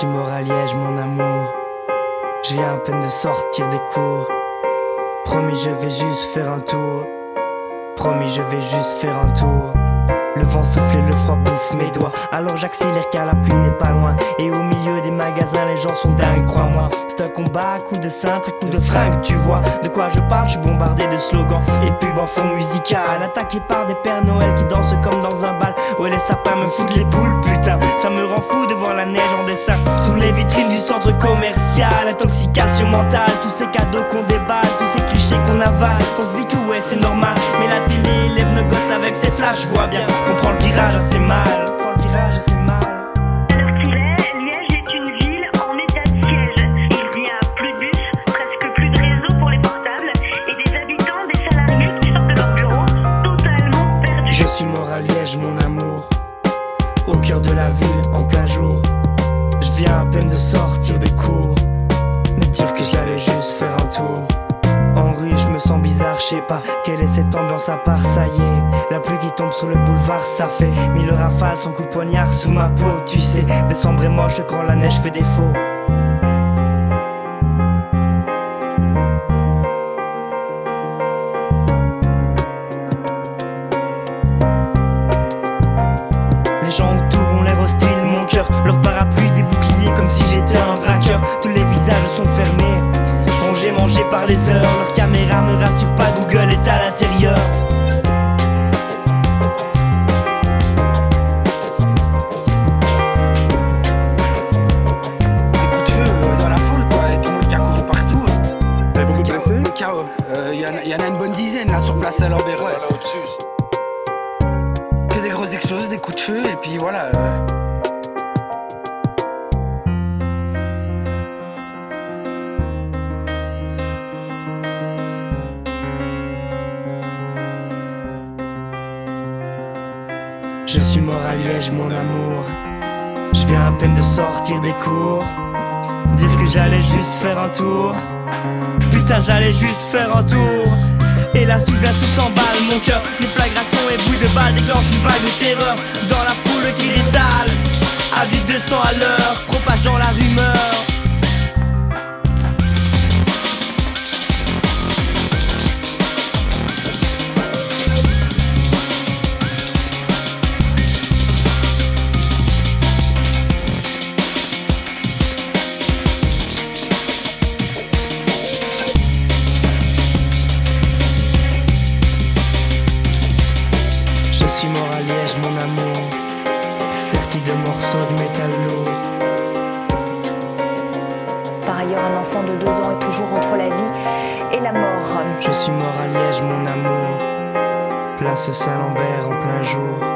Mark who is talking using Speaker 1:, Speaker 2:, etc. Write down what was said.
Speaker 1: suis mort à Liège, mon amour. Je viens à peine de sortir des cours. Promis, je vais juste faire un tour. Promis, je vais juste faire un tour. Le vent souffle et le froid bouffe mes doigts. Alors j'accélère car la pluie n'est pas loin. Et au milieu des magasins les gens sont dingues, crois-moi. C'est un combat, coup de cintre, coup de fringue, tu vois de quoi je parle, je suis bombardé de slogans et pubs en fond musical. Attaqué par des pères Noël qui dansent comme dans un bal. Ouais, les sapins me foutent les boules, putain. Ça me rend fou de voir la neige en dessin sous les vitrines du centre commercial. Intoxication mentale, tous ces cadeaux qu'on déballe, tous ces clichés qu'on avale. On se dit que ouais c'est normal, mais la télé élève nos gosses avec ses flashs. Je vois bien qu'on prend le virage assez mal.
Speaker 2: L'heure qu'il est, Liège est une ville en état de siège. Il n'y a plus de bus, presque plus de réseau pour les portables, et des habitants, des salariés qui sortent de leur bureau totalement perdus.
Speaker 1: Je suis mort à Liège, mon amour, au cœur de la ville, en plein jour. Je viens à peine de sortir des cours, me dire que j'allais juste faire un tour. En rue je me sens bizarre, je sais pas quelle est cette ambiance à part, ça y est. La pluie qui tombe sur le boulevard, ça fait mille rafales, son coup de poignard sous ma peau. Tu sais, décembre est moche quand la neige fait défaut. Les gens autour ont l'air hostiles, mon cœur, leur parapluie, des boucliers comme si j'étais un braqueur. Tous les visages sont fermés, rongés, mangés par les heures. Leur caméra me rassure pas, Google est à l'intérieur.
Speaker 3: Des coups de feu dans la foule, quoi, et tout le monde qui a couru partout.
Speaker 4: T'avais beaucoup de blessés?
Speaker 3: Le chaos. Y en a une bonne dizaine là sur place à Lambert, ouais, là au-dessus. Que des grosses explosions, des coups de feu, et puis voilà.
Speaker 1: Je suis mort à Liège, mon amour. Je viens à peine de sortir des cours. Dire que j'allais juste faire un tour. Putain, j'allais juste faire un tour. Et là soudain tout s'emballe, mon cœur. Déflagration et bruit de balles déclenchent une vague de terreur dans la foule qui l'étale à vite 200 à l'heure, propageant la rumeur. Je suis mort à Liège, mon amour, serti de morceaux de métal lourd.
Speaker 5: Par ailleurs, un enfant de 2 ans est toujours entre la vie et la mort.
Speaker 1: Je suis mort à Liège, mon amour, place Saint-Lambert en plein jour.